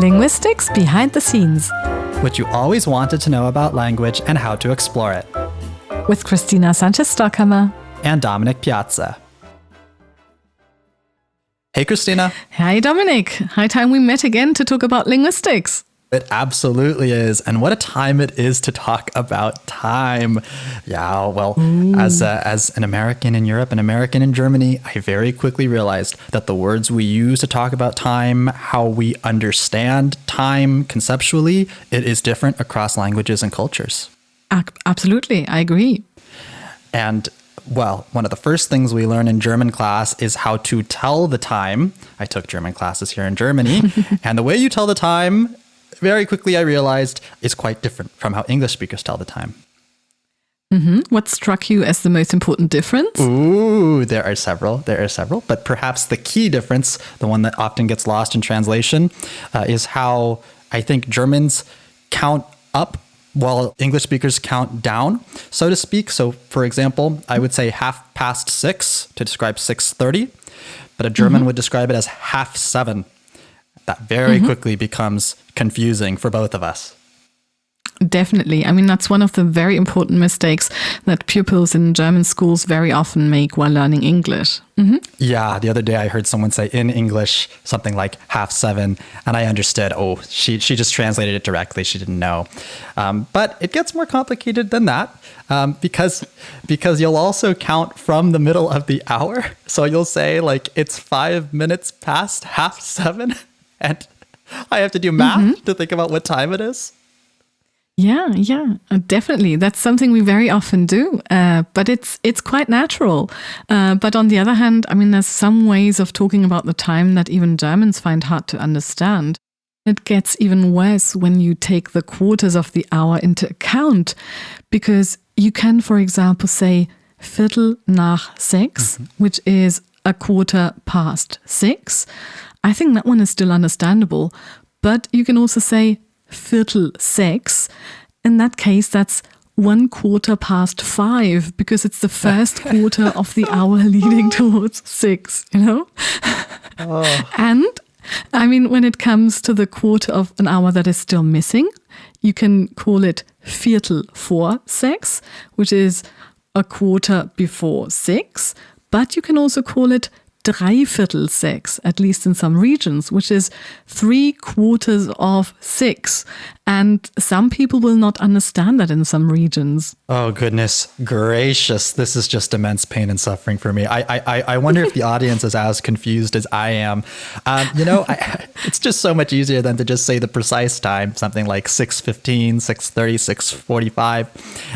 Linguistics Behind the Scenes. What you always wanted to know about language and how to explore it. With Christina Sanchez-Stockhammer. And Dominic Piazza. Hey, Christina. Hi, Dominic. High time we met again to talk about linguistics. It absolutely is. And what a time it is to talk about time. Yeah, well, as an American in Europe, an American in Germany, I very quickly realized that the words we use to talk about time, how we understand time conceptually, it is different across languages and cultures. Absolutely, I agree. And well, one of the first things we learn in German class is how to tell the time. I took German classes here in Germany. And the way you tell the time, very quickly I realized, is quite different from how English speakers tell the time. What struck you as the most important difference? Ooh, there are several. But perhaps the key difference, the one that often gets lost in translation, is how I think Germans count up while English speakers count down, so to speak. So, for example, I would say 6:30 to describe 6:30, but a German would describe it as 7:30. That very quickly becomes confusing for both of us. Definitely. I mean, that's one of the very important mistakes that pupils in German schools very often make while learning English. Yeah, the other day I heard someone say in English something like 7:30, and I understood, she just translated it directly. She didn't know. But it gets more complicated than that because you'll also count from the middle of the hour. So you'll say like it's 5 minutes past 7:30, and I have to do math to think about what time it is. Yeah, definitely. That's something we very often do, but it's quite natural. But on the other hand, I mean, there's some ways of talking about the time that even Germans find hard to understand. It gets even worse when you take the quarters of the hour into account, because you can, for example, say 6:15, which is 6:15. I think that one is still understandable, but you can also say 5:45. In that case, that's 5:15, because it's the first quarter of the hour leading towards 6, you know? And I mean, when it comes to the quarter of an hour that is still missing, you can call it 5:45, which is a quarter before 6, but you can also call it 5:45, at least in some regions, which is 6:75. And some people will not understand that in some regions. Oh, goodness gracious. This is just immense pain and suffering for me. I wonder if the audience is as confused as I am. It's just so much easier than to just say the precise time, something like 6:15, 6:30, 6:45.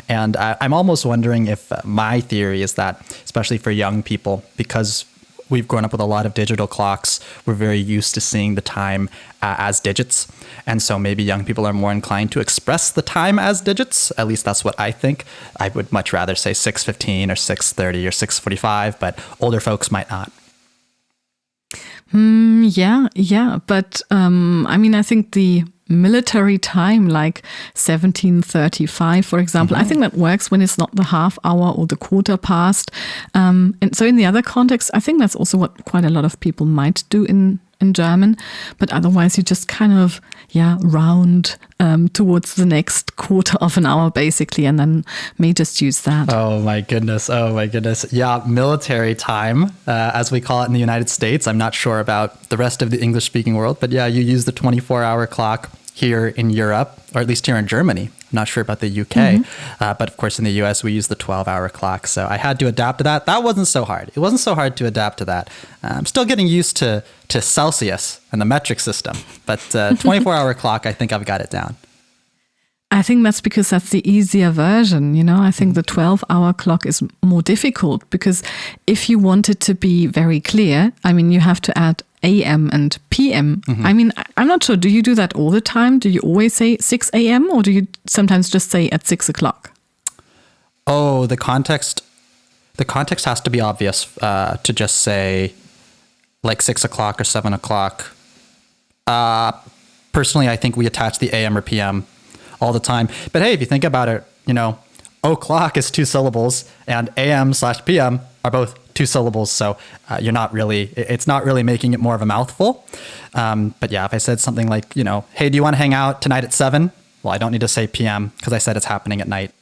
And I'm almost wondering if my theory is that, especially for young people, because we've grown up with a lot of digital clocks, we're very used to seeing the time as digits. And so maybe young people are more inclined to express the time as digits. At least that's what I think. I would much rather say 6:15 or 6:30 or 6:45, but older folks might not. Yeah. But I mean, I think the military time, like 17:35, for example, I think that works when it's not the half hour or the quarter past. And so in the other context, I think that's also what quite a lot of people might do in German. But otherwise, you just kind of, round towards the next quarter of an hour, basically, and then may just use that. Oh, my goodness. Yeah, military time, as we call it in the United States. I'm not sure about the rest of the English-speaking world, but yeah, you use the 24-hour clock here in Europe, or at least here in Germany. I'm not sure about the UK, but of course in the US we use the 12-hour clock. So I had to adapt to that. That wasn't so hard. It wasn't so hard to adapt to that. I'm still getting used to Celsius and the metric system, but 24-hour clock, I think I've got it down. I think that's because that's the easier version. I think the 12-hour clock is more difficult, because if you want it to be very clear, I mean, you have to add AM and PM. I mean, I'm not sure. Do you do that all the time? Do you always say 6 a.m. or do you sometimes just say at 6 o'clock? Oh, the context has to be obvious to just say like 6 o'clock or 7 o'clock. Personally, I think we attach the AM or PM all the time. But hey, if you think about it, o'clock is 2 syllables, and AM/PM are both 2 syllables. So it's not really making it more of a mouthful. But yeah, if I said something like, hey, do you want to hang out tonight at 7? Well, I don't need to say PM because I said it's happening at night.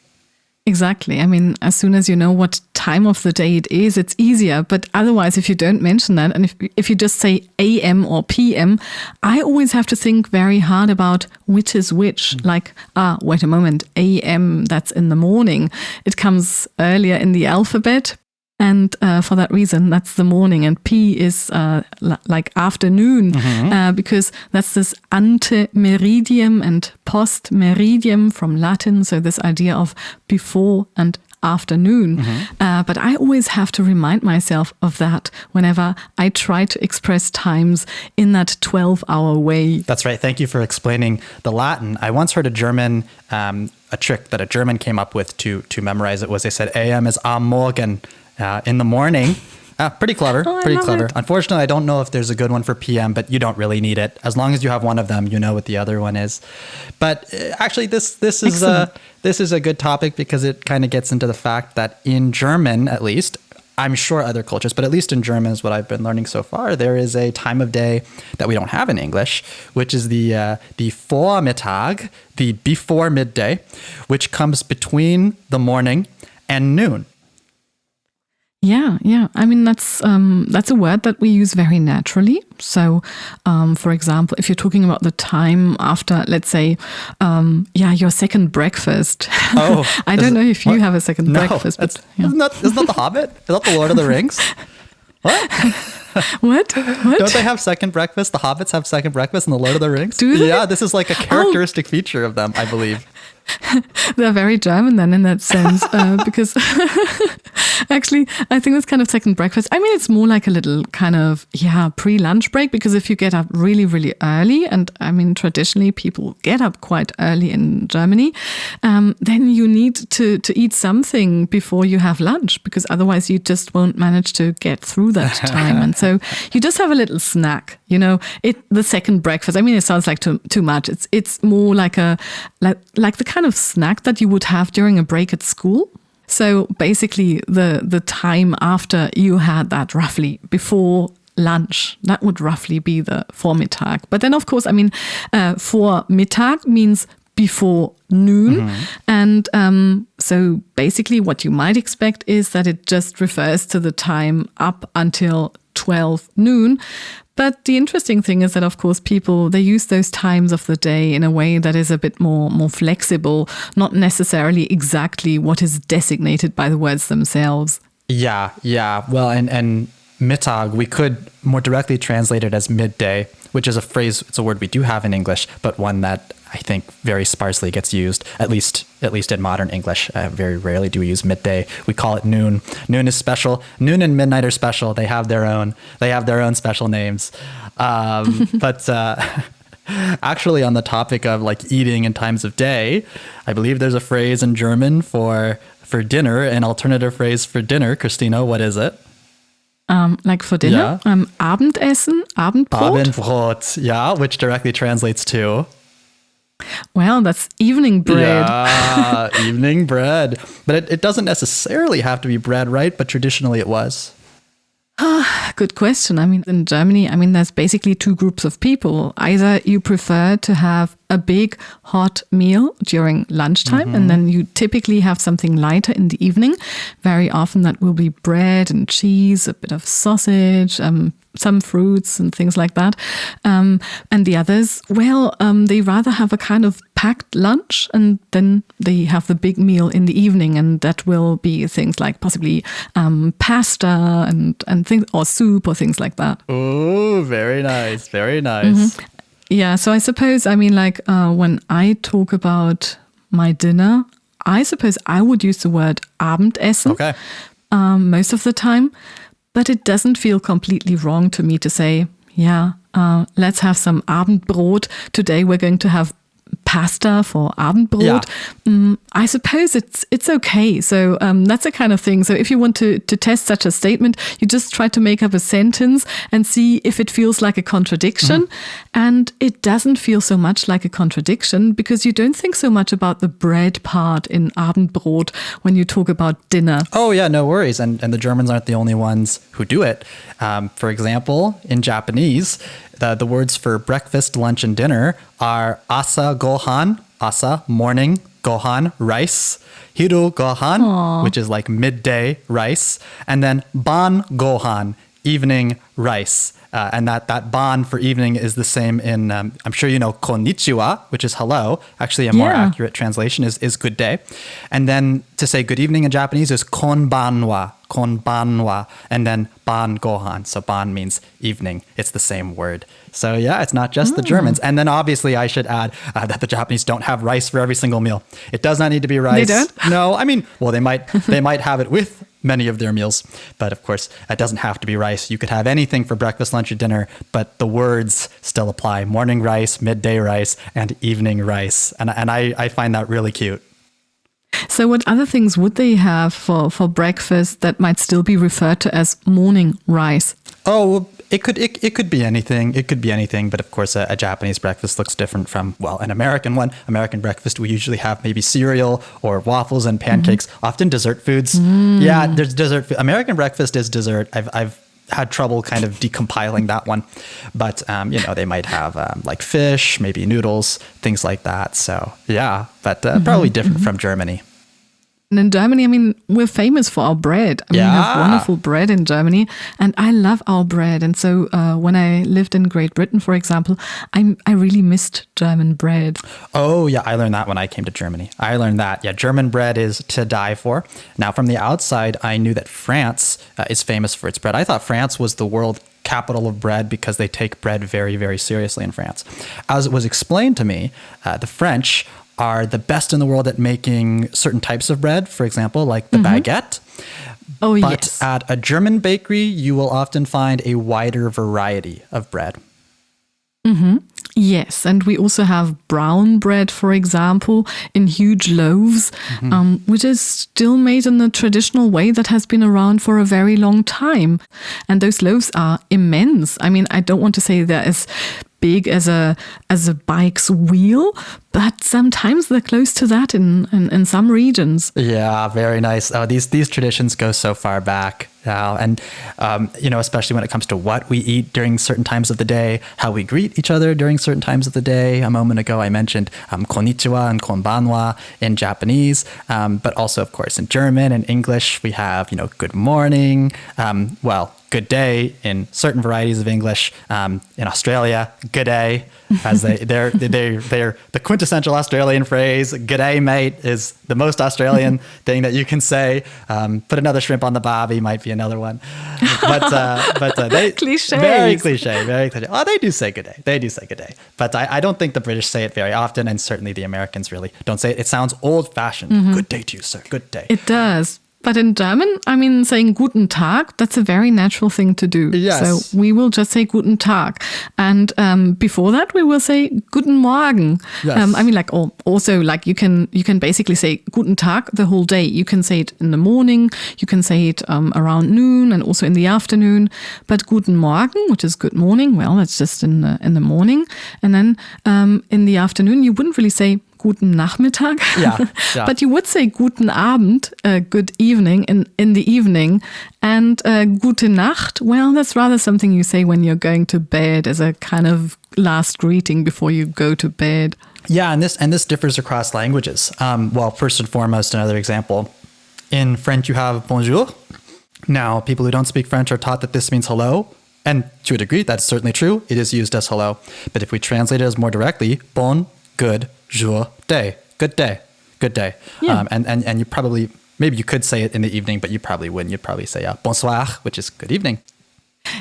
Exactly. I mean, as soon as you know what time of the day it is, it's easier. But otherwise, if you don't mention that, and if you just say AM or PM, I always have to think very hard about which is which. Like, wait a moment, AM, that's in the morning. It comes earlier in the alphabet. And for that reason, that's the morning. And P is like afternoon, because that's this ante meridiem and post meridiem from Latin. So this idea of before and afternoon. But I always have to remind myself of that whenever I try to express times in that 12-hour way. That's right. Thank you for explaining the Latin. I once heard a trick that a German came up with to memorize it was they said AM is am Morgen. In the morning. Pretty clever. Pretty clever. It. Unfortunately, I don't know if there's a good one for PM, but you don't really need it. As long as you have one of them, you know what the other one is. But actually, this is a good topic because it kind of gets into the fact that in German, at least, I'm sure other cultures, but at least in German is what I've been learning so far, there is a time of day that we don't have in English, which is the Vormittag, the before midday, which comes between the morning and noon. Yeah. I mean, that's a word that we use very naturally. So, for example, if you're talking about the time after, let's say, your second breakfast. Oh, I don't know if you have a second breakfast. But, isn't that The Hobbit? Is that the Lord of the Rings? What? What? Don't they have second breakfast? The hobbits have second breakfast in the Lord of the Rings? Do they? Yeah, this is like a characteristic feature of them, I believe. They're very German then in that sense, because actually I think it's kind of second breakfast. I mean, it's more like a little kind of, pre-lunch break, because if you get up really, really early, and I mean, traditionally people get up quite early in Germany, then you need to eat something before you have lunch, because otherwise you just won't manage to get through that time. And so you just have a little snack, the second breakfast. I mean, it sounds like too much. It's more like like the kind of snack that you would have during a break at school. So basically the time after you had that, roughly before lunch, that would roughly be the Vormittag. But then of course, I mean, Vormittag means before noon. And so basically what you might expect is that it just refers to the time up until 12 noon. But the interesting thing is that, of course, people, they use those times of the day in a way that is a bit more flexible, not necessarily exactly what is designated by the words themselves. Yeah. Well, and Mittag, we could more directly translate it as midday, which is it's a word we do have in English, but one that I think very sparsely gets used, at least in modern English. Very rarely do we use midday. We call it noon. Noon is special. Noon and midnight are special. They have their own special names. But actually, on the topic of like eating in times of day, I believe there's a phrase in German for dinner, an alternative phrase for dinner. Christina, what is it? Like for dinner? Abendessen, Abendbrot? Abendbrot, which directly translates to... Well, that's evening bread. Yeah, evening bread. But it doesn't necessarily have to be bread, right? But traditionally it was. Good question. I mean, in Germany, there's basically two groups of people. Either you prefer to have a big hot meal during lunchtime, and then you typically have something lighter in the evening. Very often that will be bread and cheese, a bit of sausage, some fruits and things like that. And the others, they rather have a kind of packed lunch, and then they have the big meal in the evening, and that will be things like possibly pasta and things, or soup or things like that. Oh, very nice, very nice. Yeah, so I suppose, when I talk about my dinner, I suppose I would use the word Abendessen most of the time. But it doesn't feel completely wrong to me to say, let's have some Abendbrot. Today we're going to have pasta for Abendbrot. I suppose it's okay. So that's the kind of thing. So if you want to test such a statement, you just try to make up a sentence and see if it feels like a contradiction. And it doesn't feel so much like a contradiction because you don't think so much about the bread part in Abendbrot when you talk about dinner. Oh, yeah, no worries. And the Germans aren't the only ones who do it. For example, in Japanese, the words for breakfast, lunch, and dinner are asa gohan, asa, morning, gohan, rice, hiru gohan, which is like midday rice, and then ban gohan, evening rice. And that ban for evening is the same in, I'm sure you know, konnichiwa, which is hello. Actually, a more accurate translation is good day. And then to say good evening in Japanese is konbanwa, konbanwa, and then ban gohan. So ban means evening. It's the same word. So yeah, it's not just the Germans. And then obviously I should add that the Japanese don't have rice for every single meal. It does not need to be rice. They don't? No, I mean, well, they might have it with many of their meals. But of course, it doesn't have to be rice. You could have anything for breakfast, lunch, or dinner, but the words still apply. Morning rice, midday rice, and evening rice. And I find that really cute. So what other things would they have for breakfast that might still be referred to as morning rice? Oh, it could be anything. It could be anything. But of course, a Japanese breakfast looks different from, well, an American one. American breakfast, we usually have maybe cereal or waffles and pancakes, often dessert foods. Yeah, there's dessert food. American breakfast is dessert. I've had trouble kind of decompiling that one. But, they might have like fish, maybe noodles, things like that. So, yeah, but probably different from Germany. And in Germany, I mean, we're famous for our bread. I mean, we have wonderful bread in Germany, and I love our bread. And so when I lived in Great Britain, for example, I really missed German bread. Oh, yeah, I learned that when I came to Germany. I learned that, yeah, German bread is to die for. Now, from the outside, I knew that France is famous for its bread. I thought France was the world capital of bread because they take bread very, very seriously in France. As it was explained to me, the French are the best in the world at making certain types of bread, for example, like the baguette. Oh, but yes. At a German bakery, you will often find a wider variety of bread. Yes, and we also have brown bread, for example, in huge loaves, which is still made in a traditional way that has been around for a very long time. And those loaves are immense. I mean, I don't want to say they're as big as a bike's wheel, but sometimes they're close to that in some regions. Yeah, very nice. Oh, these traditions go so far back. And, especially when it comes to what we eat during certain times of the day, how we greet each other during certain times of the day. A moment ago, I mentioned konnichiwa and konbanwa in Japanese, but also, of course, in German and English, we have, good morning, good day in certain varieties of English. In Australia, good day, as they're the quintessential Australian phrase. Good day, mate, is the most Australian thing that you can say. Put another shrimp on the barbie might be another one. But they Clichés. Very cliche, very cliche. Oh, they do say good day. They do say good day. But I don't think the British say it very often, and certainly the Americans really don't say it. It sounds old-fashioned. Good day to you, sir. Good day. It does. But in German, I mean, saying Guten Tag, that's a very natural thing to do. Yes. So we will just say Guten Tag. And before that, we will say Guten Morgen. Yes. You can basically say Guten Tag the whole day. You can say it in the morning, you can say it around noon and also in the afternoon. But Guten Morgen, which is good morning, well, that's just in the morning. And then in the afternoon, you wouldn't really say Guten Nachmittag. Yeah. But you would say Guten Abend, good evening, in the evening. And Gute Nacht, well, that's rather something you say when you're going to bed as a kind of last greeting before you go to bed. Yeah, and this differs across languages. First and foremost, another example. In French, you have bonjour. Now, people who don't speak French are taught that this means hello. And to a degree, that's certainly true. It is used as hello. But if we translate it as more directly, bon, good, jour, day, good day, good day. Yeah. And you probably, maybe you could say it in the evening, but you probably wouldn't. You'd probably say bonsoir, which is good evening.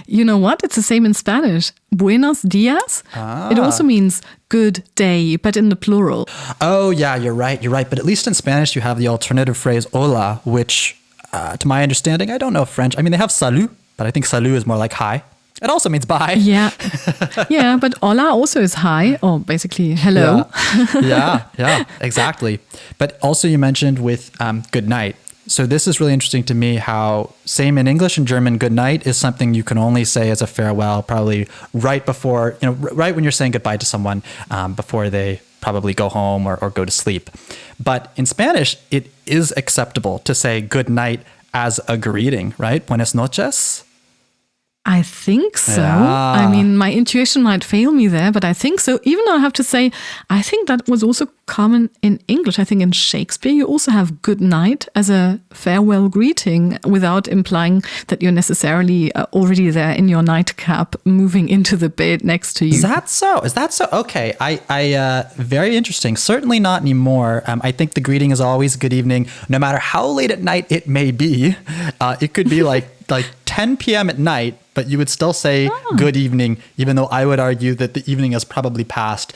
You know what? It's the same in Spanish. Buenos dias. It also means good day, but in the plural. Oh, yeah, you're right. But at least in Spanish, you have the alternative phrase hola, which, to my understanding, I don't know French. I mean, they have salut, but I think salut is more like hi. It also means bye. Yeah. Yeah, but hola also is hi, or basically hello. Yeah, exactly. But also you mentioned with good night. So this is really interesting to me how same in English and German, good night is something you can only say as a farewell, probably right before, right when you're saying goodbye to someone, before they probably go home or go to sleep. But in Spanish, it is acceptable to say good night as a greeting, right? Buenas noches. I think so. Yeah. I mean, my intuition might fail me there, but I think so. Even though I have to say, I think that was also common in English. I think in Shakespeare, you also have good night as a farewell greeting without implying that you're necessarily already there in your nightcap moving into the bed next to you. Is that so? Okay. I very interesting. Certainly not anymore. I think the greeting is always good evening, no matter how late at night it may be. It could be like 10 p.m. at night, but you would still say good evening, even though I would argue that the evening has probably passed.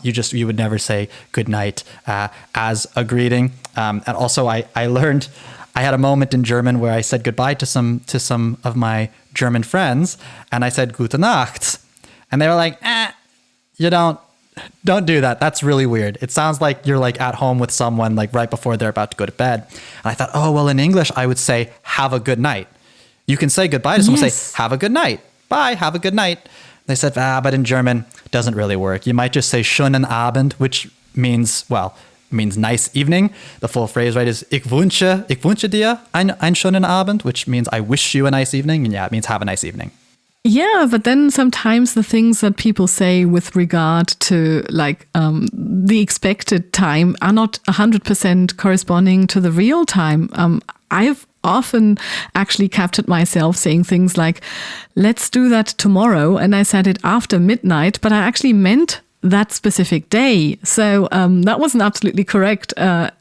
You would never say good night as a greeting. And also I learned, I had a moment in German where I said goodbye to some of my German friends, and I said gute Nacht, and they were like, you don't do that. That's really weird. It sounds like you're like at home with someone like right before they're about to go to bed. And I thought, oh, well, in English, I would say have a good night. You can say goodbye to someone, say, have a good night. Bye, have a good night. They said, but in German, it doesn't really work. You might just say schönen Abend, which means nice evening. The full phrase, right, is ich wünsche dir einen schönen Abend, which means I wish you a nice evening. And yeah, it means have a nice evening. Yeah, but then sometimes the things that people say with regard to like the expected time are not 100% corresponding to the real time. I've often actually captured myself saying things like, let's do that tomorrow. And I said it after midnight, but I actually meant that specific day. So that wasn't absolutely correct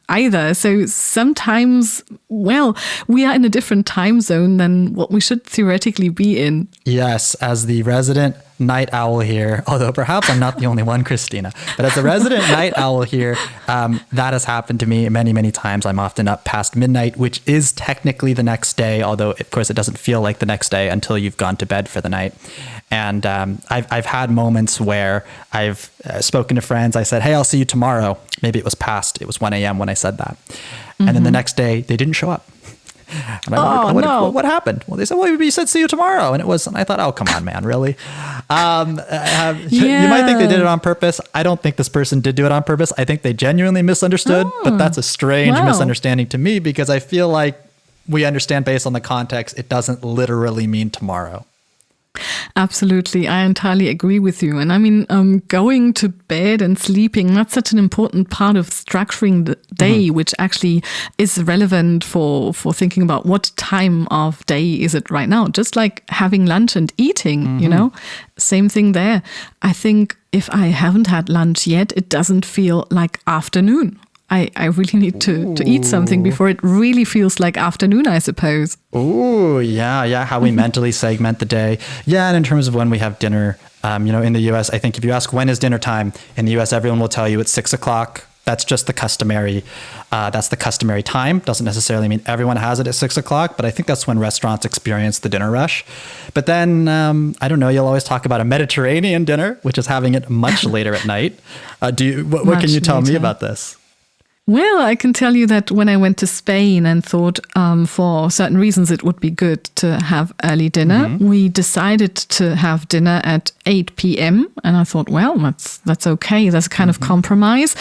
either. So sometimes, well, we are in a different time zone than what we should theoretically be in. Yes, as the resident night owl here, although perhaps I'm not the only one, Christina, but as a resident night owl here, that has happened to me many, many times. I'm often up past midnight, which is technically the next day, although of course it doesn't feel like the next day until you've gone to bed for the night. And I've had moments where I've spoken to friends. I said, hey, I'll see you tomorrow. Maybe it was 1 a.m. when I said that. And then the next day they didn't show up. And I'm like, what happened? Well, they said, well, you said see you tomorrow. And I thought, oh, come on, man, really? You might think they did it on purpose. I don't think this person did do it on purpose. I think they genuinely misunderstood, but that's a strange misunderstanding to me because I feel like we understand based on the context, it doesn't literally mean tomorrow. Absolutely. I entirely agree with you. And I mean, going to bed and sleeping, that's such an important part of structuring the day, which actually is relevant for thinking about what time of day is it right now. Just like having lunch and eating, same thing there. I think if I haven't had lunch yet, it doesn't feel like afternoon. I really need to eat something before it really feels like afternoon, I suppose. Oh, yeah. How we mentally segment the day. Yeah, and in terms of when we have dinner, in the U.S., I think if you ask when is dinner time, in the U.S., everyone will tell you it's 6 o'clock. That's just the customary time. Doesn't necessarily mean everyone has it at 6 o'clock, but I think that's when restaurants experience the dinner rush. But then, I don't know, you'll always talk about a Mediterranean dinner, which is having it much later at night. What can you tell me about this? Well, I can tell you that when I went to Spain and thought for certain reasons it would be good to have early dinner, we decided to have dinner at 8 p.m. And I thought, well, that's okay. That's a kind of compromise.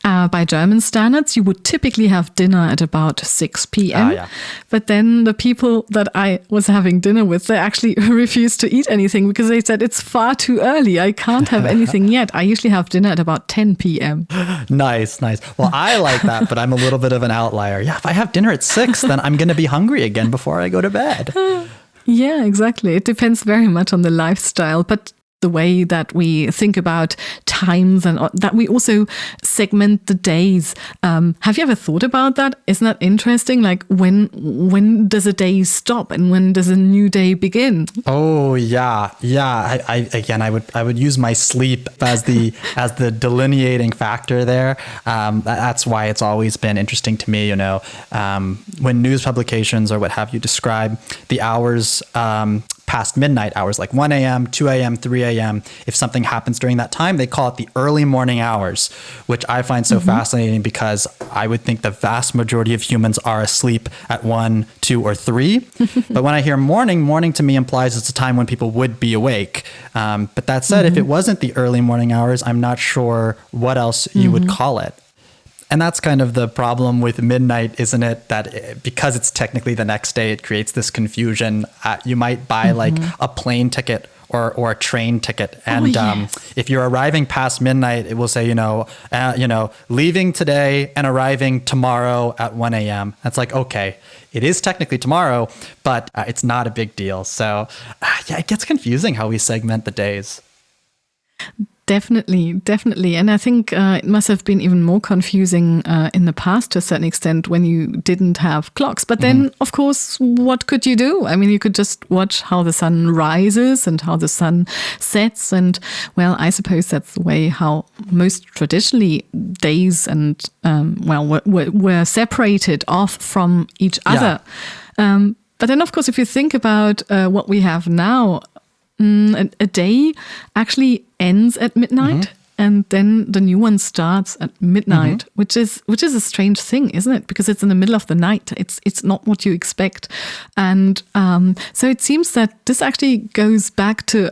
By German standards, you would typically have dinner at about 6 p.m. But then the people that I was having dinner with, they actually refused to eat anything because they said it's far too early. I can't have anything yet. I usually have dinner at about 10 p.m. Nice. Well, I like that, but I'm a little bit of an outlier. Yeah, if I have dinner at 6, then I'm going to be hungry again before I go to bed. Yeah, exactly. It depends very much on the lifestyle, but the way that we think about times and that we also segment the days. Have you ever thought about that? Isn't that interesting? Like when does a day stop and when does a new day begin? Oh yeah. I would use my sleep as the delineating factor there. That's why it's always been interesting to me. When news publications or what have you describe the hours past midnight hours, like 1 a.m., 2 a.m., 3 a.m. If something happens during that time, they call it the early morning hours, which I find so fascinating because I would think the vast majority of humans are asleep at 1, 2, or 3. But when I hear morning to me implies it's a time when people would be awake. But that said, if it wasn't the early morning hours, I'm not sure what else you would call it. And that's kind of the problem with midnight, isn't it? That because it's technically the next day, it creates this confusion. You might buy like a plane ticket or a train ticket. And if you're arriving past midnight, it will say, leaving today and arriving tomorrow at 1 a.m. That's like, okay, it is technically tomorrow, but it's not a big deal. So it gets confusing how we segment the days. Definitely. And I think it must have been even more confusing in the past to a certain extent when you didn't have clocks. But then, of course, what could you do? I mean, you could just watch how the sun rises and how the sun sets. And, well, I suppose that's the way how most traditionally days and, were separated off from each other. But then, of course, if you think about what we have now, a day actually ends at midnight, and then the new one starts at midnight, which is a strange thing, isn't it? Because it's in the middle of the night. It's not what you expect, and so it seems that this actually goes back to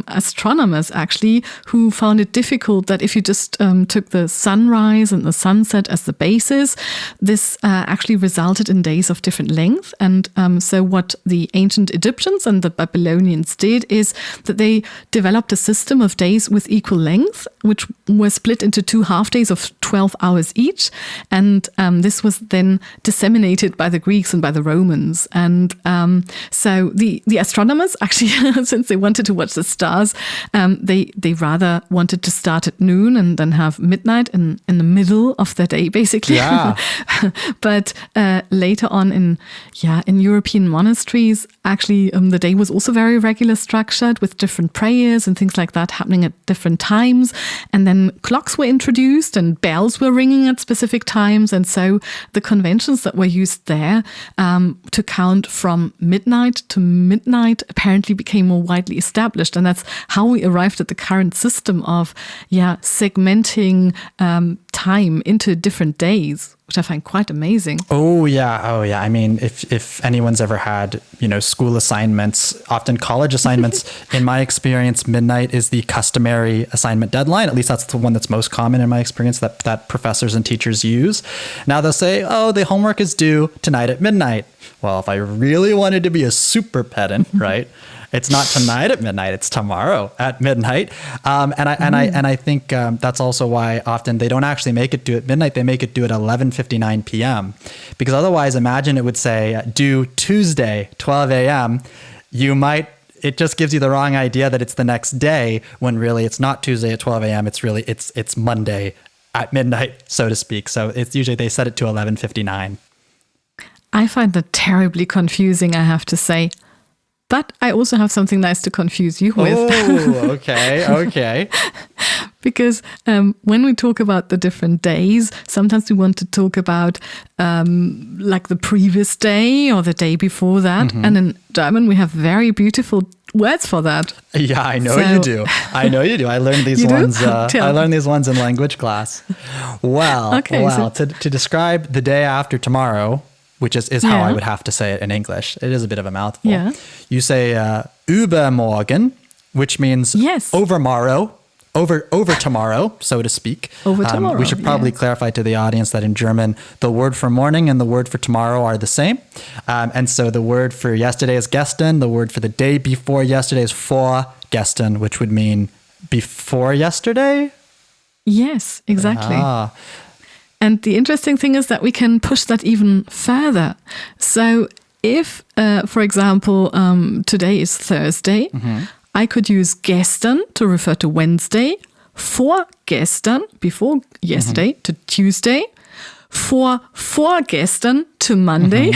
astronomers actually, who found it difficult that if you just took the sunrise and the sunset as the basis, this actually resulted in days of different length. And so what the ancient Egyptians and the Babylonians did is that they developed a system of days with equal length, which were split into 2 half days of 12 hours each. And this was then disseminated by the Greeks and by the Romans. And so the astronomers actually, since they wanted to watch the stars, they rather wanted to start at noon and then have midnight in the middle of the day, basically. Yeah. But later on in European monasteries, actually the day was also very regular structured with different prayers and things like that happening at different times. And then clocks were introduced and bells were ringing at specific times. And so the conventions that were used there to count from midnight to midnight apparently became more widely established. And that's how we arrived at the current system of segmenting time into different days, which I find quite amazing. Oh yeah. I mean, if anyone's ever had, school assignments, often college assignments, in my experience, midnight is the customary assignment deadline. At least that's the one that's most common in my experience that professors and teachers use. Now they'll say, oh, the homework is due tonight at midnight. Well, if I really wanted to be a super pedant, right? It's not tonight at midnight, it's tomorrow at midnight. And I think that's also why often they don't actually make it due at midnight, they make it due at 11:59 p.m. Because otherwise, imagine it would say due Tuesday, 12 a.m. It just gives you the wrong idea that it's the next day, when really it's not Tuesday at 12 a.m. It's Monday at midnight, so to speak. So it's usually they set it to 11:59. I find that terribly confusing, I have to say. But I also have something nice to confuse you with. Oh, okay. Because when we talk about the different days, sometimes we want to talk about like the previous day or the day before that. And in German, we have very beautiful words for that. Yeah, I know you do. I learned these ones. I learned these ones in language class. Well, to describe the day after tomorrow, which is how I would have to say it in English. It is a bit of a mouthful. Yeah. You say übermorgen, which means overmorrow, over tomorrow, so to speak. Over tomorrow. We should probably clarify to the audience that in German, the word for morning and the word for tomorrow are the same. And so the word for yesterday is gestern. The word for the day before yesterday is vorgestern, which would mean before yesterday? Yes, exactly. And the interesting thing is that we can push that even further. So if, for example, today is Thursday, I could use gestern to refer to Wednesday, vorgestern, before yesterday, to Tuesday, vorgestern to Monday.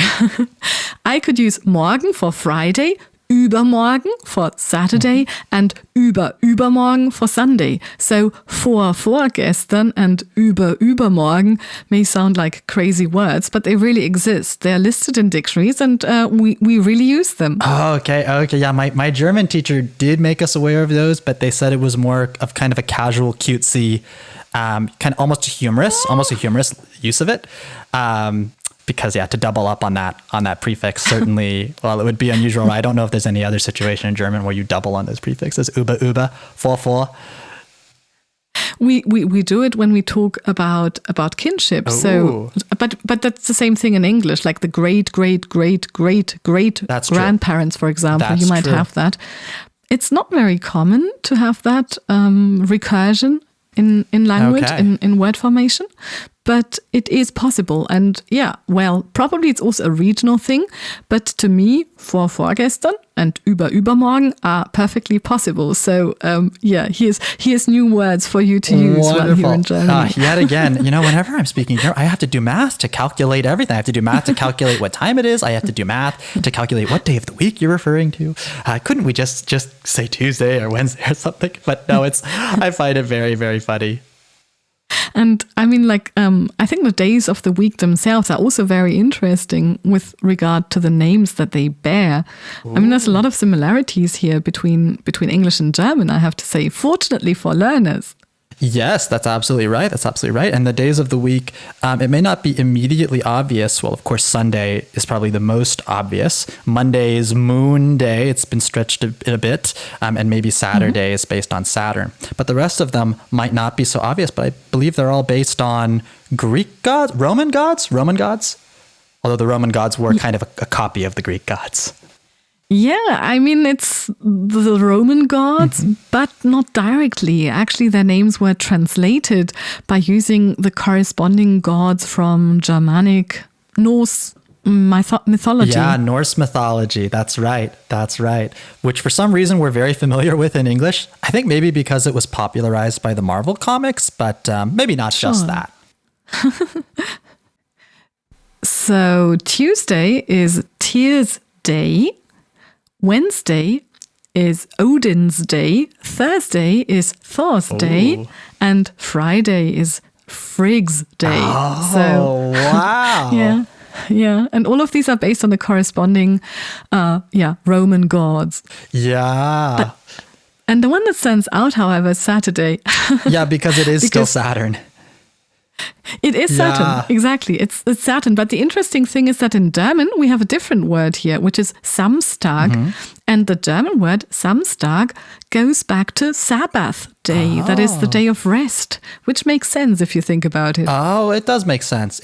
I could use morgen for Friday, übermorgen for Saturday and übermorgen for Sunday. So vorgestern and übermorgen may sound like crazy words, but they really exist. They're listed in dictionaries and we really use them. Oh, okay. Yeah, my German teacher did make us aware of those, but they said it was more of kind of a casual, cutesy, kind of almost a humorous use of it. Because to double up on that prefix, certainly, well, it would be unusual. I don't know if there's any other situation in German where you double on those prefixes. Über, vor. We do it when we talk about kinship. Ooh. So, but that's the same thing in English, like the great That's grandparents, for example. That's you might true. have that. It's not very common to have that recursion in language, Okay. in word formation. But it is possible. And probably it's also a regional thing. But to me, vorgestern and übermorgen are perfectly possible. So, here's new words for you to use while here in Germany. Yet again, whenever I'm speaking German, I have to do math to calculate everything. I have to do math to calculate what time it is. I have to do math to calculate what day of the week you're referring to. Couldn't we just say Tuesday or Wednesday or something? But no, I find it very, very funny. And I mean, I think the days of the week themselves are also very interesting with regard to the names that they bear. Ooh. I mean, there's a lot of similarities here between English and German, I have to say, fortunately for learners. Yes, that's absolutely right. And the days of the week, it may not be immediately obvious. Well, of course, Sunday is probably the most obvious. Monday is Moon Day. It's been stretched a bit. And maybe Saturday is based on Saturn. But the rest of them might not be so obvious. But I believe they're all based on Greek gods, Roman gods. Although the Roman gods were kind of a copy of the Greek gods. Yeah, I mean, it's the Roman gods, but not directly. Actually, their names were translated by using the corresponding gods from Germanic, Norse mythology. Yeah, Norse mythology. That's right. Which for some reason we're very familiar with in English. I think maybe because it was popularized by the Marvel comics, but maybe not just that. So Tuesday is Tyr's Day. Wednesday is Odin's Day, Thursday is Thor's Day, and Friday is Frigg's Day. Oh, wow. Yeah. And all of these are based on the corresponding, Roman gods. Yeah. And the one that stands out, however, is Saturday. Yeah, because it is still Saturn. It is Saturn, exactly. It's Saturn. But the interesting thing is that in German, we have a different word here, which is Samstag. And the German word Samstag goes back to Sabbath day. That is the day of rest, which makes sense if you think about it. Oh, it does make sense.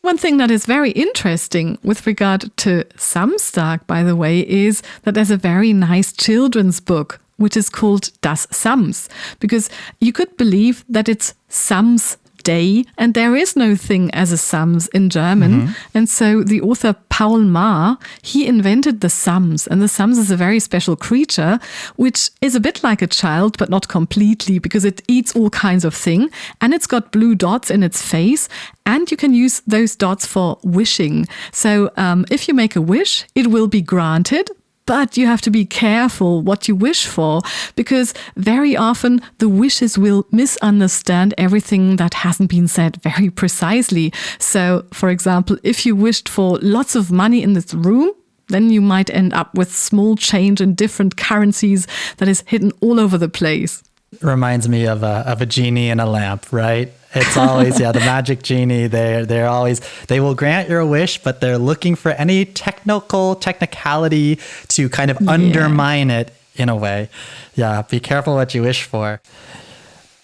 One thing that is very interesting with regard to Samstag, by the way, is that there's a very nice children's book which is called Das Sams, because you could believe that it's Sams Day, and there is no thing as a Sams in German. And so the author Paul Maar, he invented the Sams, and the Sams is a very special creature, which is a bit like a child, but not completely, because it eats all kinds of things, and it's got blue dots in its face, and you can use those dots for wishing. So if you make a wish, it will be granted. But you have to be careful what you wish for, because very often the wishes will misunderstand everything that hasn't been said very precisely. So, for example, if you wished for lots of money in this room, then you might end up with small change in different currencies that is hidden all over the place. Reminds me of a genie in a lamp, right? It's always, the magic genie. They will grant your wish, but they're looking for any technicality to kind of undermine it in a way. Yeah, be careful what you wish for.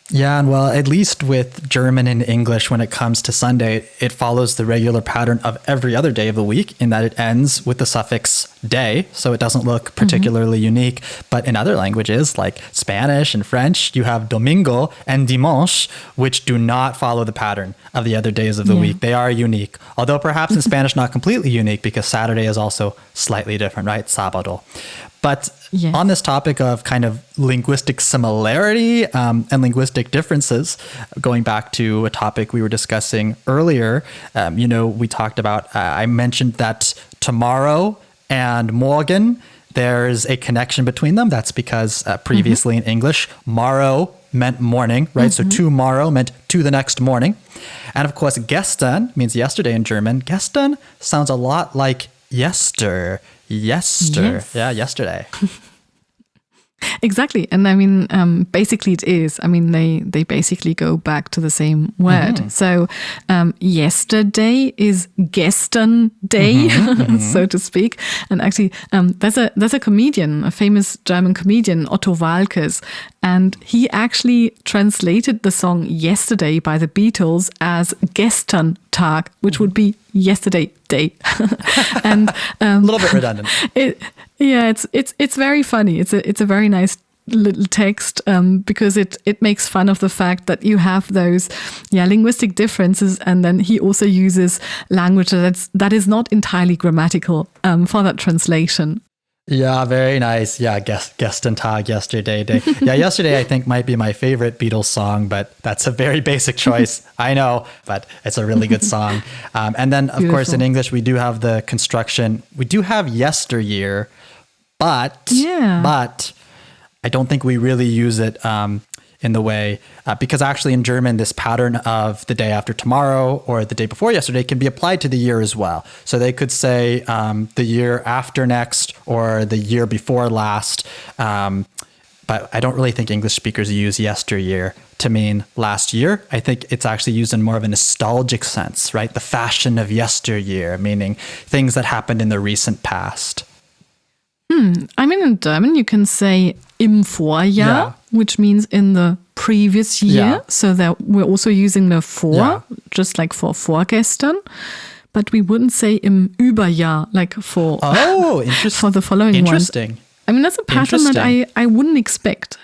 Yeah, and well, at least with German and English, when it comes to Sunday, it follows the regular pattern of every other day of the week in that it ends with the suffix day, so it doesn't look particularly unique. But in other languages, like Spanish and French, you have domingo and dimanche, which do not follow the pattern of the other days of the week. They are unique, although perhaps in Spanish not completely unique, because Saturday is also slightly different, right? Sábado. But on this topic of kind of linguistic similarity and linguistic differences, going back to a topic we were discussing earlier, we talked about, I mentioned that tomorrow and morgen, there's a connection between them. That's because previously in English, morrow meant morning, right? So tomorrow meant to the next morning. And of course, gestern means yesterday in German. Gestern sounds a lot like yester. Yes. Yeah, yesterday. Exactly. And I mean, basically it is. I mean, they basically go back to the same word. So yesterday is gestern day, so to speak. And actually, there's a comedian, a famous German comedian, Otto Walkes, and he actually translated the song Yesterday by the Beatles as gestern Tag, which would be yesterday day. And a little bit redundant. It's very funny. It's a very nice little text because it makes fun of the fact that you have those linguistic differences, and then he also uses language that is not entirely grammatical for that translation. Yeah, very nice. Yeah, gestern Tag, yesterday day. Yeah, yesterday I think might be my favorite Beatles song, but that's a very basic choice. I know, but it's a really good song. And then, of course, in English, we do have the construction. We do have yesteryear, but I don't think we really use it in the way, because actually in German, this pattern of the day after tomorrow or the day before yesterday can be applied to the year as well. So they could say the year after next or the year before last. But I don't really think English speakers use yesteryear to mean last year. I think it's actually used in more of a nostalgic sense, right? The fashion of yesteryear, meaning things that happened in the recent past. I mean, in German, you can say im Vorjahr, which means in the previous year. Yeah. So that we're also using the vor, just like for vorgestern. But we wouldn't say im Überjahr, like for for the following Interesting. one. I mean, that's a pattern that I wouldn't expect.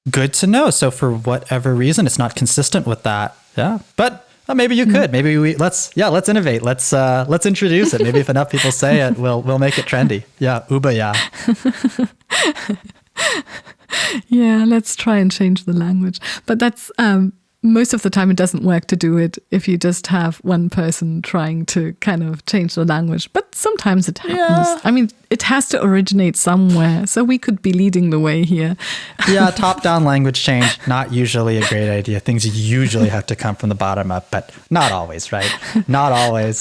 Good to know. So for whatever reason, it's not consistent with that. Yeah, but maybe you could. Maybe let's innovate. Let's introduce it. Maybe if enough people say it, we'll make it trendy. Yeah, Überjahr. Yeah, let's try and change the language. But that's most of the time it doesn't work to do it if you just have one person trying to kind of change the language. But sometimes it happens. Yeah. I mean, it has to originate somewhere. So we could be leading the way here. Yeah, top-down language change, not usually a great idea. Things usually have to come from the bottom up, but not always, right? Not always.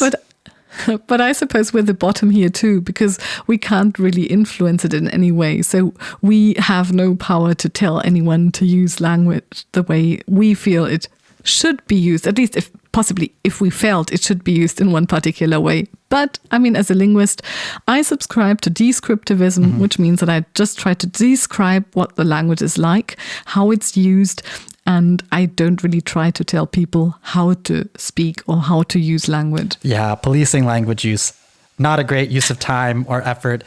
But I suppose we're the bottom here too, because we can't really influence it in any way. So we have no power to tell anyone to use language the way we feel it should be used, at least if we felt it should be used in one particular way. But I mean, as a linguist, I subscribe to descriptivism, which means that I just try to describe what the language is like, how it's used, and I don't really try to tell people how to speak or how to use language. Yeah, policing language use, not a great use of time or effort.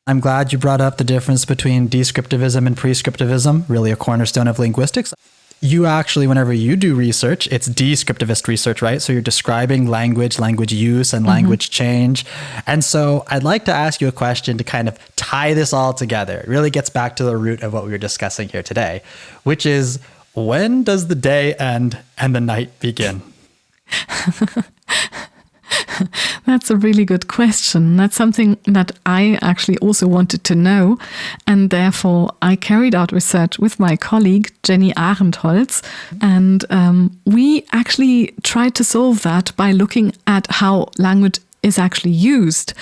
I'm glad you brought up the difference between descriptivism and prescriptivism, really a cornerstone of linguistics. You actually, whenever you do research, it's descriptivist research, right? So you're describing language use, and language change. And so I'd like to ask you a question to kind of tie this all together. It really gets back to the root of what we were discussing here today, which is, when does the day end and the night begin? That's a really good question. That's something that I actually also wanted to know. And therefore, I carried out research with my colleague, Jenny Arendholz. And we actually tried to solve that by looking at how language is actually used.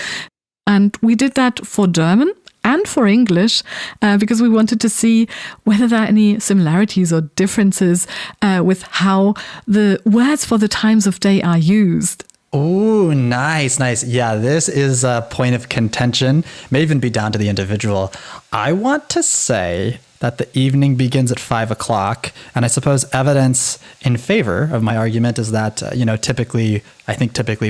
And we did that for German and for English, because we wanted to see whether there are any similarities or differences with how the words for the times of day are used. Oh, nice. Yeah, this is a point of contention, may even be down to the individual. I want to say that the evening begins at 5 o'clock. And I suppose evidence in favor of my argument is that, typically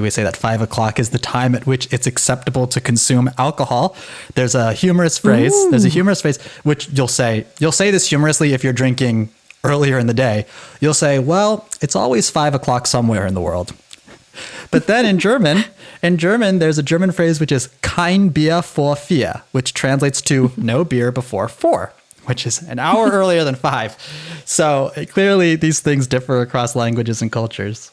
we say that 5 o'clock is the time at which it's acceptable to consume alcohol. There's a humorous phrase. Ooh. There's a humorous phrase, which you'll say this humorously if you're drinking earlier in the day. You'll say, well, it's always 5 o'clock somewhere in the world. But then in German, there's a German phrase which is kein Bier vor 4, which translates to no beer before 4, which is an hour earlier than 5. So clearly these things differ across languages and cultures.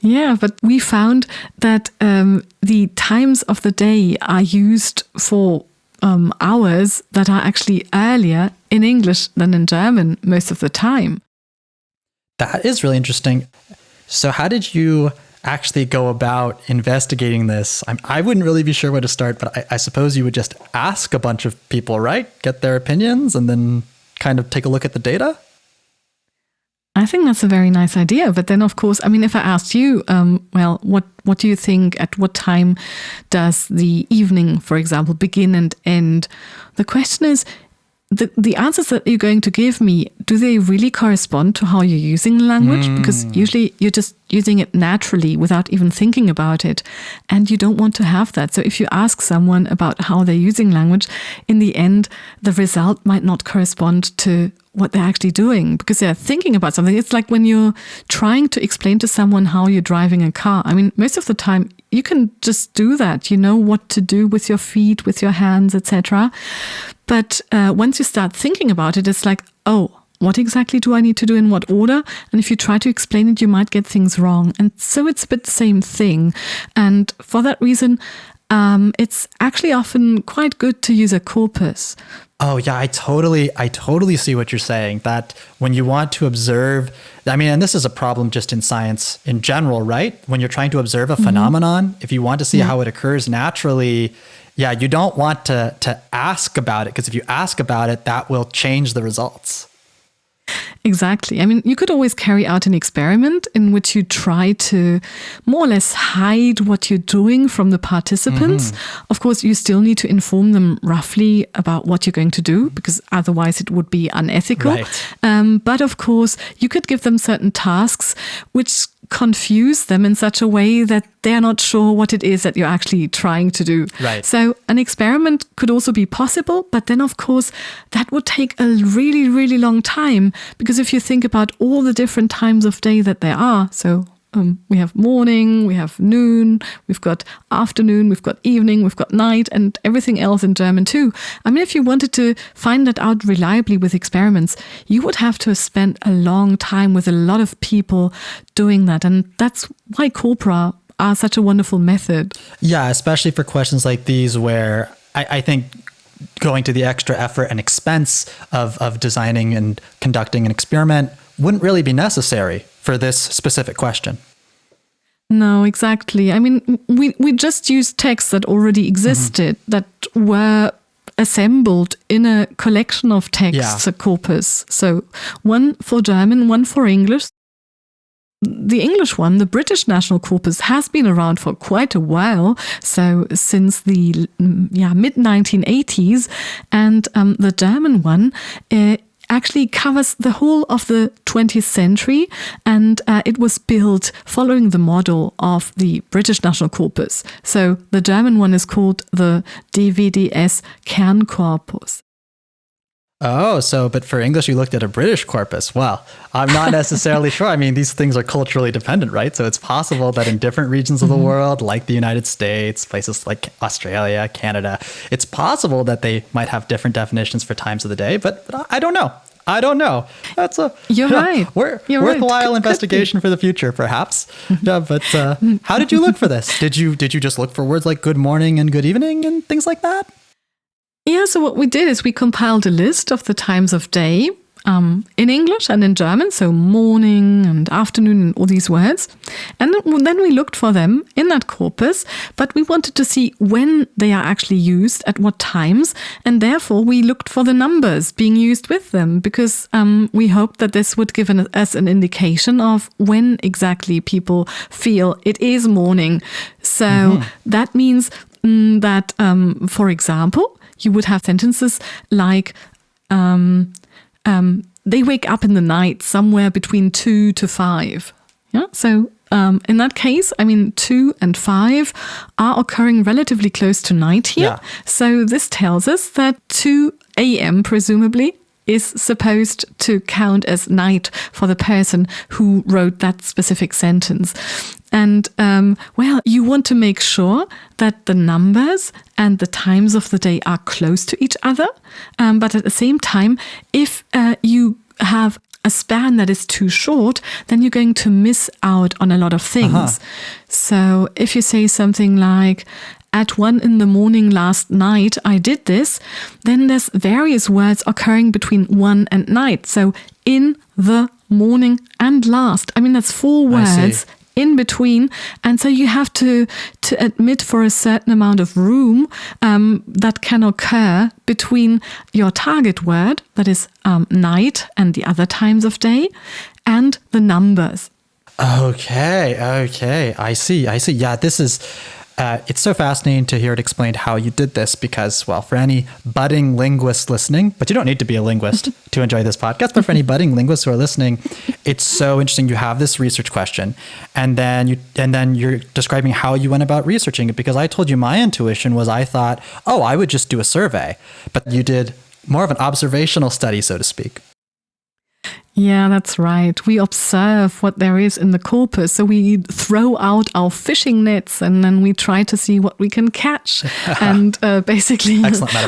Yeah, but we found that the times of the day are used for hours that are actually earlier in English than in German most of the time. That is really interesting. So how did you actually go about investigating this? I wouldn't really be sure where to start, but I suppose you would just ask a bunch of people, right? Get their opinions and then kind of take a look at the data? I think that's a very nice idea. But then, of course, I mean, if I asked you, what do you think, at what time does the evening, for example, begin and end? The question is, the answers that you're going to give me, do they really correspond to how you're using the language? Because usually you're just using it naturally without even thinking about it. And you don't want to have that. So if you ask someone about how they're using language, in the end, the result might not correspond to what they're actually doing because they're thinking about something. It's like when you're trying to explain to someone how you're driving a car. I mean, most of the time you can just do that. You know what to do with your feet, with your hands, etc. But once you start thinking about it, it's like, oh, what exactly do I need to do in what order? And if you try to explain it, you might get things wrong. And so it's a bit the same thing. And for that reason, it's actually often quite good to use a corpus. Oh yeah, I totally see what you're saying, that when you want to observe, I mean, and this is a problem just in science in general, right? When you're trying to observe a phenomenon, if you want to see how it occurs naturally, yeah, you don't want to ask about it, because if you ask about it, that will change the results. Exactly. I mean, you could always carry out an experiment in which you try to more or less hide what you're doing from the participants. Of course, you still need to inform them roughly about what you're going to do, because otherwise it would be unethical. Right. But of course, you could give them certain tasks which confuse them in such a way that they're not sure what it is that you're actually trying to do. Right. So an experiment could also be possible, but then of course that would take a really, really long time, because if you think about all the different times of day that there are, so we have morning, we have noon, we've got afternoon, we've got evening, we've got night, and everything else in German too. I mean, if you wanted to find that out reliably with experiments, you would have to spend a long time with a lot of people doing that. And that's why corpora are such a wonderful method. Yeah, especially for questions like these where I think going to the extra effort and expense of designing and conducting an experiment wouldn't really be necessary for this specific question. No, exactly. I mean, we just used texts that already existed, that were assembled in a collection of texts, a corpus. So one for German, one for English. The English one, the British National Corpus, has been around for quite a while, so since the mid-1980s, and the German one actually covers the whole of the 20th century, and it was built following the model of the British National Corpus. So the German one is called the DWDS Kernkorpus. Oh, but for English, you looked at a British corpus. Well, I'm not necessarily sure. I mean, these things are culturally dependent, right? So it's possible that in different regions of the world, like the United States, places like Australia, Canada, it's possible that they might have different definitions for times of the day, but I don't know. That's worthwhile investigation for the future, perhaps. Yeah, but how did you look for this? Did you just look for words like good morning and good evening and things like that? Yeah, so what we did is we compiled a list of the times of day in English and in German, so morning and afternoon and all these words. And then we looked for them in that corpus, but we wanted to see when they are actually used, at what times, and therefore we looked for the numbers being used with them, because we hoped that this would give us an indication of when exactly people feel it is morning. So that means that, for example, you would have sentences like, they wake up in the night somewhere between 2 to 5. Yeah. So in that case, I mean, 2 and 5 are occurring relatively close to night here. Yeah. So this tells us that 2 a.m. presumably is supposed to count as night for the person who wrote that specific sentence. And, you want to make sure that the numbers and the times of the day are close to each other. But at the same time, if you have a span that is too short, then you're going to miss out on a lot of things. So if you say something like, at 1 a.m. last night, I did this, then there's various words occurring between 1 and night. So in the morning and last. I mean, that's 4 words in between. And so you have to admit for a certain amount of room that can occur between your target word, that is night and the other times of day, and the numbers. Okay. I see. Yeah, this is... it's so fascinating to hear it explained how you did this because, well, for any budding linguists listening, but you don't need to be a linguist to enjoy this podcast, but for any budding linguists who are listening, it's so interesting. You have this research question and then you're describing how you went about researching it, because I told you my intuition was I thought, I would just do a survey, but you did more of an observational study, so to speak. Yeah, that's right. We observe what there is in the corpus. So we throw out our fishing nets and then we try to see what we can catch. And basically,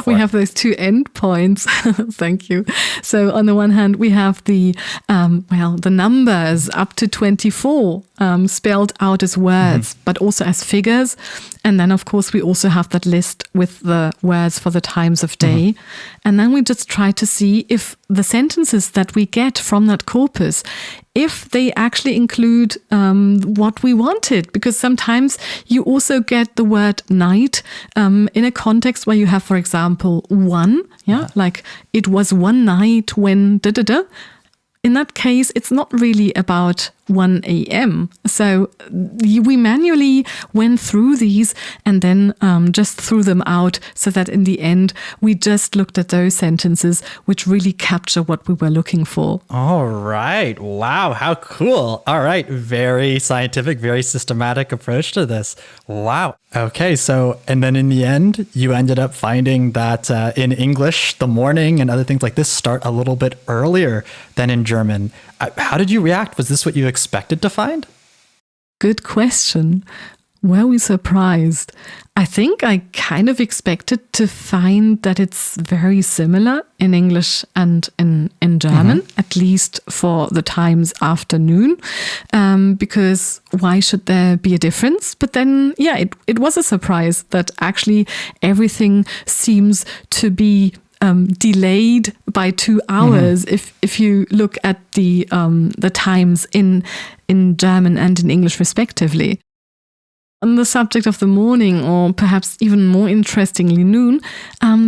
we have those 2 endpoints. Thank you. So on the one hand, we have the numbers up to 24 spelled out as words, but also as figures. And then, of course, we also have that list with the words for the times of day. And then we just try to see if the sentences that we get from that corpus, if they actually include what we wanted. Because sometimes you also get the word night in a context where you have, for example, one, like it was one night when da-da-da. In that case, it's not really about 1 a.m. So we manually went through these and then just threw them out so that in the end, we just looked at those sentences which really capture what we were looking for. All right. Wow. How cool. All right. Very scientific, very systematic approach to this. Wow. Okay. So, and then in the end, you ended up finding that in English, the morning and other things like this start a little bit earlier than in German. How did you react? Was this what you expected to find? Good question. Were we surprised? I think I kind of expected to find that it's very similar in English and in German, at least for the times afternoon, because why should there be a difference? But then, it was a surprise that actually everything seems to be delayed by 2 hours if you look at the times in German and in English respectively. On the subject of the morning, or perhaps even more interestingly noon,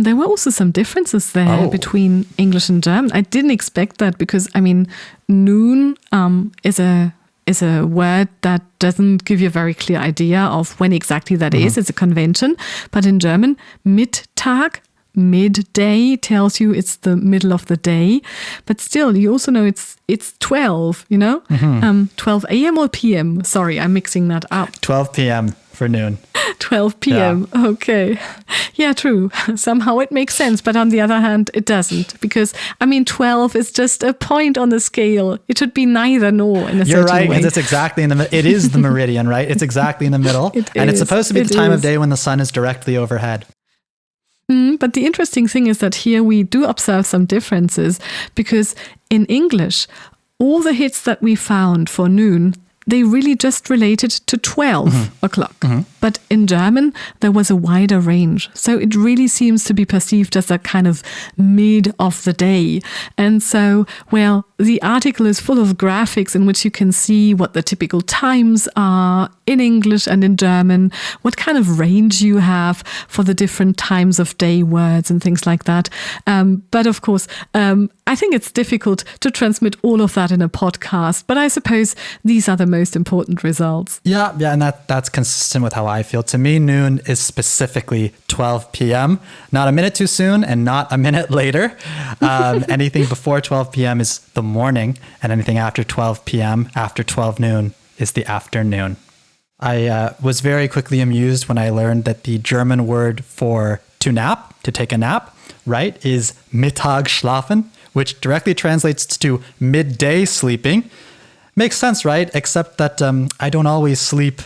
there were also some differences there between English and German. I didn't expect that because, I mean, noon is a word that doesn't give you a very clear idea of when exactly that is. It's a convention. But in German, Mittag, midday tells you it's the middle of the day, but still you also know it's 12, 12 a.m. or p.m. Sorry, I'm mixing that up. 12 p.m. for noon. 12 p.m. Yeah. Okay. Yeah, true. Somehow it makes sense, but on the other hand, it doesn't, because 12 is just a point on the scale. It should be neither nor in a You're certain right, way. because it's exactly it is the meridian, right? It's exactly in the middle, it's supposed to be the time of day when the sun is directly overhead. But the interesting thing is that here we do observe some differences, because in English, all the hits that we found for noon, they really just related to 12 o'clock. But in German, there was a wider range. So it really seems to be perceived as a kind of mid of the day. And so, the article is full of graphics in which you can see what the typical times are in English and in German, what kind of range you have for the different times of day words and things like that. But of course, I think it's difficult to transmit all of that in a podcast, but I suppose these are the most important results. Yeah, and that's consistent with how I feel. To me, noon is specifically 12 p.m., not a minute too soon and not a minute later. Anything before 12 p.m. is the morning, and anything after 12 p.m., after 12 noon, is the afternoon. I was very quickly amused when I learned that the German word for to nap, to take a nap, right, is Mittagsschlafen, which directly translates to midday sleeping. Makes sense, right? Except that I don't always sleep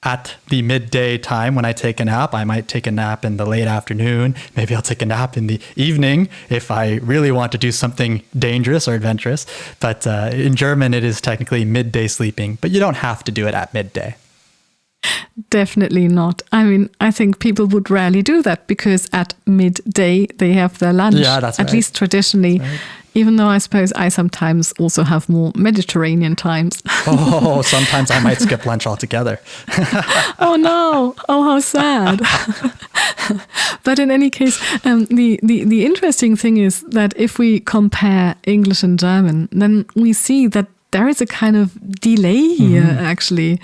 at the midday time when I take a nap. I might take a nap in the late afternoon. Maybe I'll take a nap in the evening if I really want to do something dangerous or adventurous. But in German, it is technically midday sleeping, but you don't have to do it at midday. Definitely not. I mean, I think people would rarely do that because at midday they have their lunch. Yeah, that's right. At least traditionally. Right. Even though I suppose I sometimes also have more Mediterranean times. Oh, sometimes I might skip lunch altogether. Oh no! Oh, how sad. But in any case, the interesting thing is that if we compare English and German, then we see that there is a kind of delay here, actually,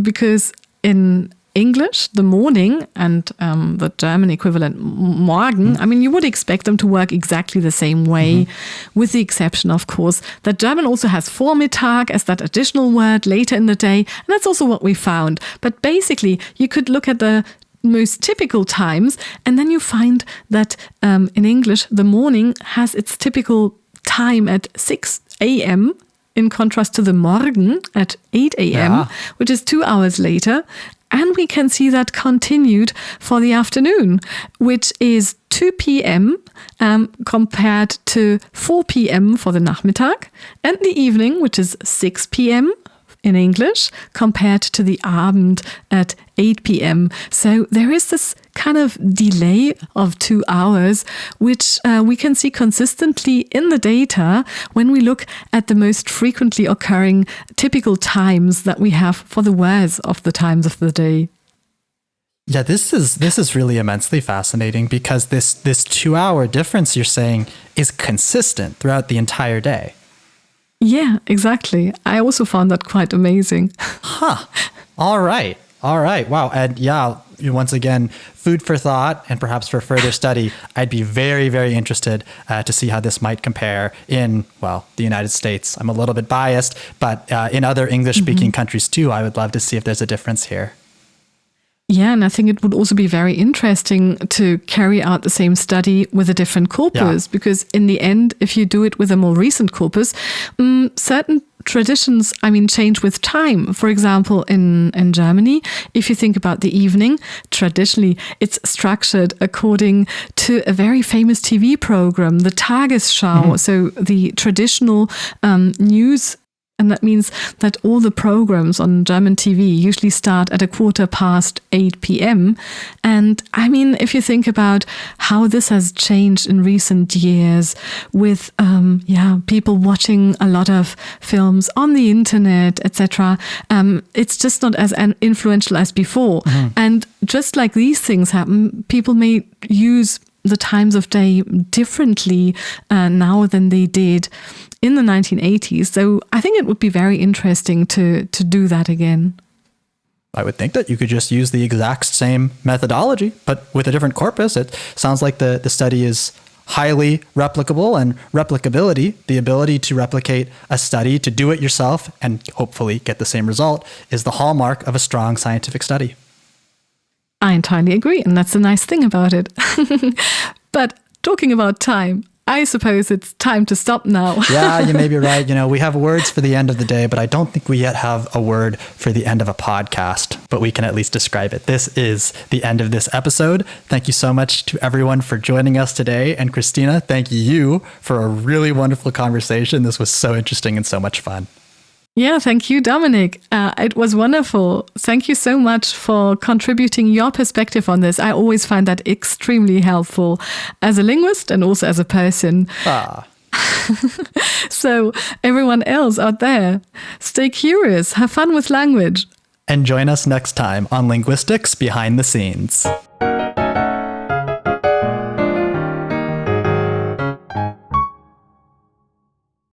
because in English, the morning, and the German equivalent, morgen, I mean, you would expect them to work exactly the same way, with the exception, of course, that German also has Vormittag as that additional word later in the day, and that's also what we found. But basically, you could look at the most typical times, and then you find that in English, the morning has its typical time at 6 a.m., in contrast to the Morgen at 8 a.m., which is 2 hours later. And we can see that continued for the afternoon, which is 2 p.m. Compared to 4 p.m. for the Nachmittag, and the evening, which is 6 p.m. in English, compared to the Abend at 8 p.m. So there is this kind of delay of 2 hours, which we can see consistently in the data when we look at the most frequently occurring typical times that we have for the words of the times of the day. Yeah, this is really immensely fascinating because this 2 hour difference you're saying is consistent throughout the entire day. Yeah, exactly. I also found that quite amazing. Huh. All right. Wow. And yeah, once again, food for thought and perhaps for further study. I'd be very, very interested to see how this might compare in, well, the United States. I'm a little bit biased, but in other English-speaking countries too, I would love to see if there's a difference here. Yeah, and I think it would also be very interesting to carry out the same study with a different corpus, because in the end, if you do it with a more recent corpus, certain traditions, change with time. For example, in Germany, if you think about the evening, traditionally it's structured according to a very famous TV program, the Tagesschau, so the traditional news. And that means that all the programs on German TV usually start at 8:15 p.m. And if you think about how this has changed in recent years with people watching a lot of films on the internet, etc., it's just not as influential as before. And just like these things happen, people may use the times of day differently now than they did in the 1980s. So I think it would be very interesting to do that again. I would think that you could just use the exact same methodology, but with a different corpus. It sounds like the study is highly replicable, and replicability, the ability to replicate a study, to do it yourself and hopefully get the same result, is the hallmark of a strong scientific study. I entirely agree, and that's the nice thing about it. But talking about time, I suppose it's time to stop now. Yeah, you may be right. We have words for the end of the day, but I don't think we yet have a word for the end of a podcast, but we can at least describe it. This is the end of this episode. Thank you so much to everyone for joining us today. And Christina, thank you for a really wonderful conversation. This was so interesting and so much fun. Yeah, thank you, Dominic. It was wonderful. Thank you so much for contributing your perspective on this. I always find that extremely helpful as a linguist and also as a person. So everyone else out there, stay curious, have fun with language. And join us next time on Linguistics Behind the Scenes.